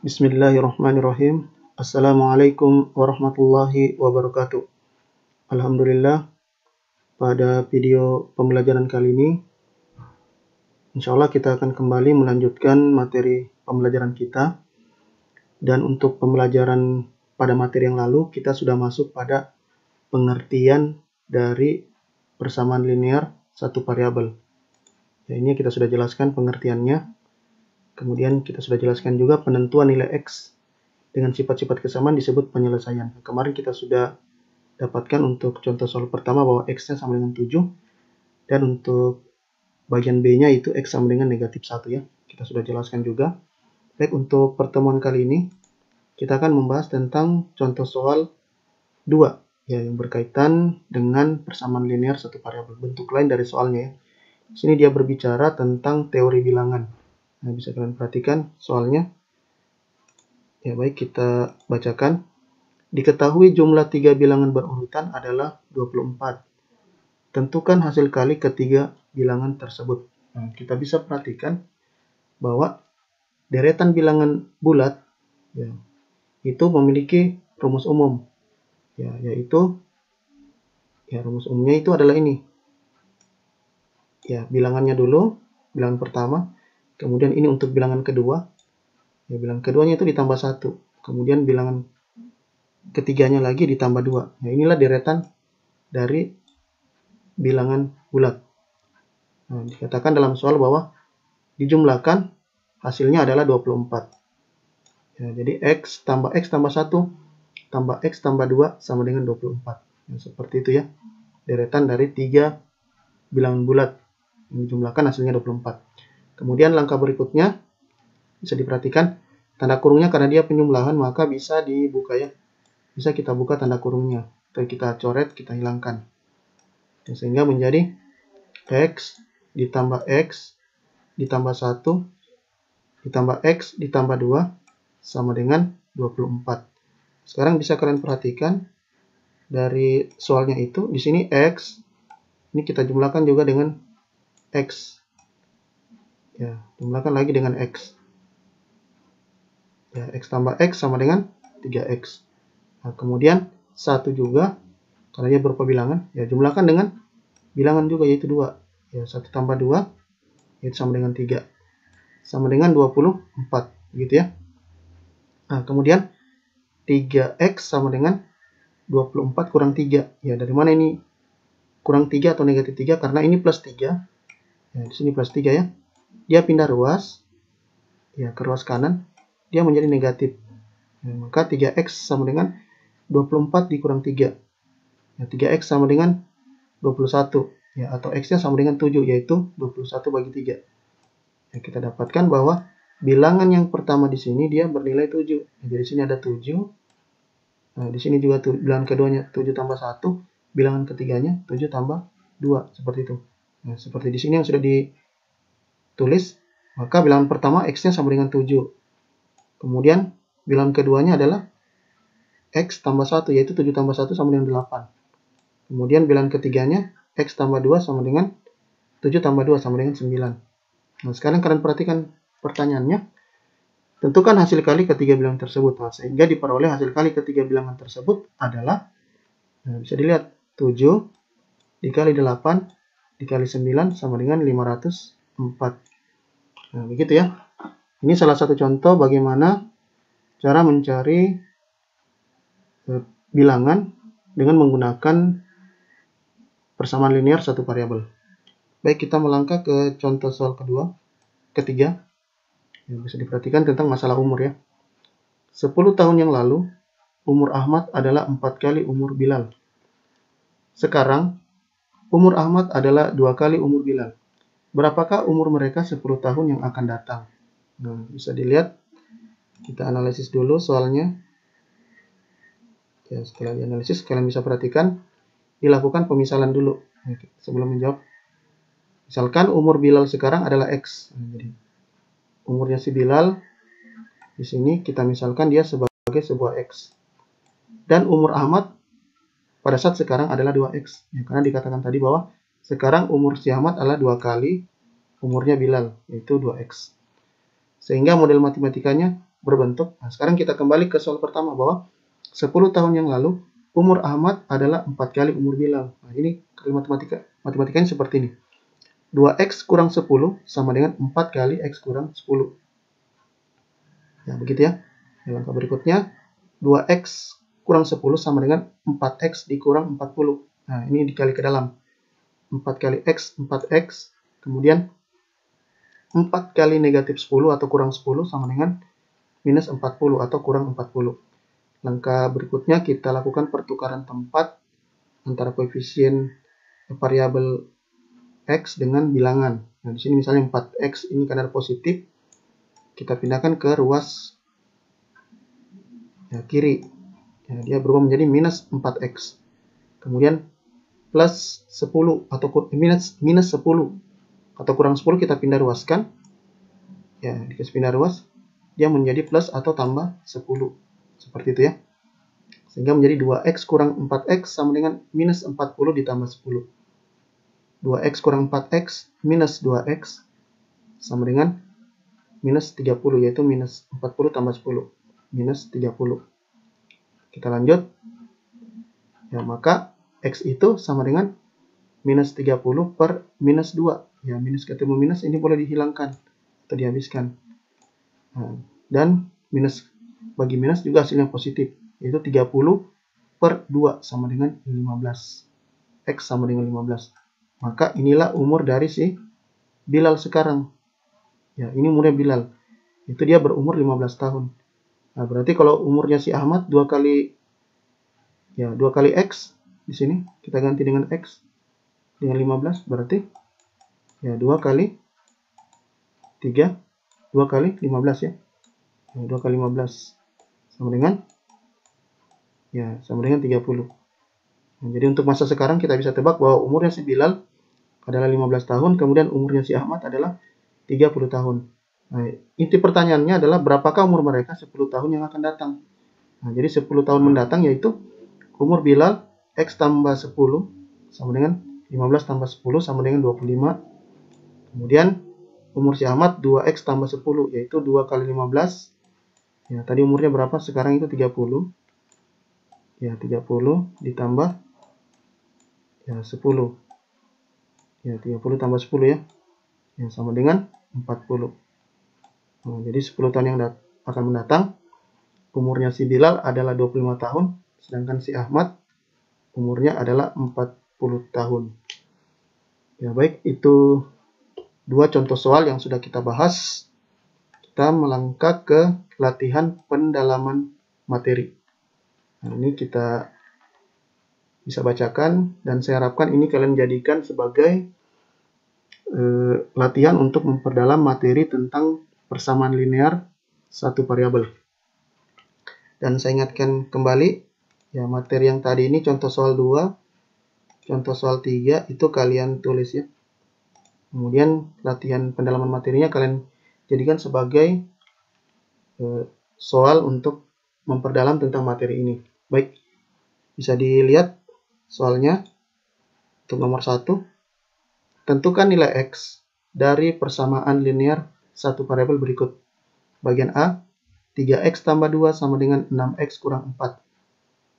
Bismillahirrahmanirrahim. Assalamualaikum warahmatullahi wabarakatuh. Alhamdulillah, pada video pembelajaran kali ini, insya Allah kita akan kembali melanjutkan materi pembelajaran kita. Dan untuk pembelajaran pada materi yang lalu, kita sudah masuk pada pengertian dari persamaan linear satu variabel. Ya, ini kita sudah jelaskan pengertiannya. Kemudian kita sudah jelaskan juga penentuan nilai X dengan sifat-sifat kesamaan disebut penyelesaian. Kemarin kita sudah dapatkan untuk contoh soal pertama bahwa X-nya sama dengan 7. Dan untuk bagian B-nya itu X sama dengan negatif 1 ya. Kita sudah jelaskan juga. Baik, untuk pertemuan kali ini kita akan membahas tentang contoh soal 2 ya, yang berkaitan dengan persamaan linear satu variabel. Bentuk lain dari soalnya ya. Di sini dia berbicara tentang teori bilangan. Nah, bisa kalian perhatikan soalnya. Ya, baik, kita bacakan. Diketahui jumlah 3 bilangan berurutan adalah 24. Tentukan hasil kali ketiga bilangan tersebut. Nah, kita bisa perhatikan bahwa deretan bilangan bulat ya, itu memiliki rumus umum. Ya, yaitu rumus umumnya itu adalah ini. Ya, bilangannya dulu, bilangan pertama. Kemudian ini untuk bilangan kedua. Ya, bilangan keduanya itu ditambah 1. Kemudian bilangan ketiganya lagi ditambah 2. Nah, inilah deretan dari bilangan bulat. Nah, dikatakan dalam soal bahwa dijumlahkan hasilnya adalah 24. Ya, jadi X tambah 1 tambah X tambah 2 sama dengan 24. Nah, seperti itu ya. Deretan dari 3 bilangan bulat. Yang dijumlahkan hasilnya 24. Kemudian langkah berikutnya bisa diperhatikan tanda kurungnya, karena dia penjumlahan maka bisa dibuka ya. Bisa kita buka tanda kurungnya atau kita coret, kita hilangkan. Dan sehingga menjadi X ditambah X ditambah 1 ditambah X ditambah 2 sama dengan 24. Sekarang bisa kalian perhatikan dari soalnya itu di sini X ini kita jumlahkan juga dengan X. Ya, jumlahkan lagi dengan X. Ya, X tambah X sama dengan 3X. Nah, kemudian 1 juga, karena dia berupa bilangan, ya jumlahkan dengan bilangan juga, yaitu 2. Ya, 1 tambah 2, yaitu sama dengan 3. Sama dengan 24, gitu ya. Nah, kemudian 3X sama dengan 24 kurang 3. Ya, dari mana ini kurang 3 atau negatif 3? Karena ini plus 3. Ya, di sini plus 3 ya. Dia pindah ruas, ya ke ruas kanan, dia menjadi negatif. Ya, maka 3X sama dengan 24 dikurang 3. Ya, 3X sama dengan 21. Ya, atau X-nya sama dengan 7, yaitu 21 bagi 3. Ya, kita dapatkan bahwa bilangan yang pertama di sini dia bernilai 7. Ya, jadi sini ada 7. Nah, di sini juga bilangan keduanya 7 tambah 1. Bilangan ketiganya 7 tambah 2. Seperti itu. Nah, seperti di sini yang sudah ditulis, maka bilangan pertama X-nya sama dengan 7. Kemudian bilangan keduanya adalah X tambah 1, yaitu 7 tambah 1 sama dengan 8. Kemudian bilangan ketiganya X tambah 2 sama dengan 7 tambah 2 sama dengan 9. Nah, sekarang kalian perhatikan pertanyaannya. Tentukan hasil kali ketiga bilangan tersebut. Nah, sehingga diperoleh hasil kali ketiga bilangan tersebut adalah, nah, bisa dilihat 7 dikali 8 dikali 9 sama dengan 504. Nah, begitu ya. Ini salah satu contoh bagaimana cara mencari bilangan dengan menggunakan persamaan linear satu variabel. Baik, kita melangkah ke contoh soal ketiga. Yang bisa diperhatikan tentang masalah umur ya. 10 tahun yang lalu, umur Ahmad adalah 4 kali umur Bilal. Sekarang, umur Ahmad adalah 2 kali umur Bilal. Berapakah umur mereka 10 tahun yang akan datang? Nah, bisa dilihat. Kita analisis dulu soalnya. Ya, setelah dianalisis, kalian bisa perhatikan dilakukan pemisalan dulu sebelum menjawab. Misalkan umur Bilal sekarang adalah X. Nah, jadi umurnya si Bilal di sini kita misalkan dia sebagai sebuah X. Dan umur Ahmad pada saat sekarang adalah 2X. Ya, karena dikatakan tadi bahwa sekarang umur si Ahmad adalah 2 kali umurnya Bilal, yaitu 2X. Sehingga model matematikanya berbentuk. Nah, sekarang kita kembali ke soal pertama bahwa 10 tahun yang lalu umur Ahmad adalah 4 kali umur Bilal. Nah, ini kalimat matematikanya seperti ini. 2x kurang 10 sama dengan 4 kali x kurang 10. Ya, begitu ya. Langkah berikutnya, 2x kurang 10 sama dengan 4x dikurang 40. Nah, ini dikali ke dalam. 4 kali x, 4x. Kemudian 4 kali negatif 10 atau kurang 10 sama dengan minus 40 atau kurang 40. Langkah berikutnya kita lakukan pertukaran tempat antara koefisien variabel x dengan bilangan. Nah, di sini misalnya 4x ini karena positif, kita pindahkan ke ruas ya, kiri. Ya, dia berubah menjadi minus 4x. Kemudian plus 10 atau minus 10 atau kurang 10 kita pindah ruaskan. Ya, dikasih pindah ruas, dia menjadi plus atau tambah 10. Seperti itu ya. Sehingga menjadi 2x kurang 4x sama dengan minus 40 ditambah 10. 2x kurang 4x minus 2x sama dengan minus 30, yaitu minus 40 tambah 10. Minus 30. Kita lanjut. Ya, maka x itu sama dengan minus 30 per minus 2. Ya, minus ketemu minus ini boleh dihilangkan atau dihabiskan. Nah, dan minus bagi minus juga hasilnya positif, yaitu 30 per 2 sama dengan 15. X sama dengan 15. Maka inilah umur dari si Bilal sekarang. Ya, ini umurnya Bilal. Itu dia berumur 15 tahun. Nah, berarti kalau umurnya si Ahmad 2 kali X di sini kita ganti dengan X dengan 15, berarti ya 2 kali 3, 2 kali 15 ya. 2 kali 15 sama dengan 30. Nah, jadi untuk masa sekarang kita bisa tebak bahwa umurnya si Bilal adalah 15 tahun, kemudian umurnya si Ahmad adalah 30 tahun. Nah, inti pertanyaannya adalah berapakah umur mereka 10 tahun yang akan datang. Nah, jadi 10 tahun mendatang yaitu umur Bilal X tambah 10 sama dengan 15 tambah 10 sama dengan 25. Kemudian umur si Ahmad 2X tambah 10 yaitu 2 kali 15. Ya, tadi umurnya berapa? Sekarang itu 30. Ya, 30 ditambah ya 10. Ya, 30 tambah 10 ya. Ya, sama dengan 40. Nah, jadi 10 tahun yang akan mendatang, umurnya si Bilal adalah 25 tahun, sedangkan si Ahmad umurnya adalah 40 tahun. Ya, baik, itu 2 contoh soal yang sudah kita bahas. Kita melangkah ke latihan pendalaman materi. Nah, ini kita bisa bacakan, dan saya harapkan ini kalian jadikan sebagai latihan untuk memperdalam materi tentang persamaan linear satu variabel. Dan saya ingatkan kembali, ya, materi yang tadi ini contoh soal 2, contoh soal 3 itu kalian tulis ya. Kemudian latihan pendalaman materinya kalian jadikan sebagai soal untuk memperdalam tentang materi ini. Baik, bisa dilihat soalnya. Untuk nomor 1, tentukan nilai X dari persamaan linear satu variabel berikut. Bagian A, 3X tambah 2 sama dengan 6X kurang 4.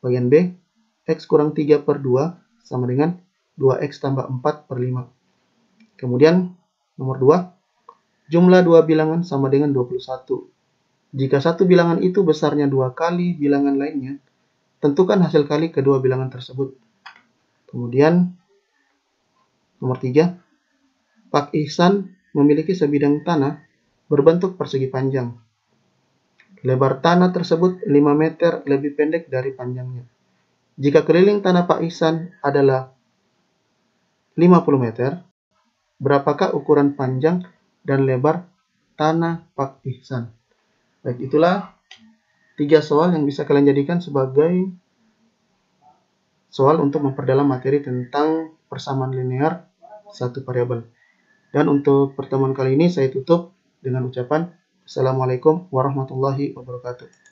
Bagian B, X kurang 3 per 2 sama dengan 2X tambah 4 per 5. Kemudian nomor 2, jumlah dua bilangan sama dengan 21. Jika satu bilangan itu besarnya 2 kali bilangan lainnya, tentukan hasil kali kedua bilangan tersebut. Kemudian nomor 3, Pak Ihsan memiliki sebidang tanah berbentuk persegi panjang. Lebar tanah tersebut 5 meter lebih pendek dari panjangnya. Jika keliling tanah Pak Ihsan adalah 50 meter, berapakah ukuran panjang dan lebar tanah Pak Ihsan? Baik, itulah 3 soal yang bisa kalian jadikan sebagai soal untuk memperdalam materi tentang persamaan linear satu variabel. Dan untuk pertemuan kali ini saya tutup dengan ucapan Assalamualaikum warahmatullahi wabarakatuh.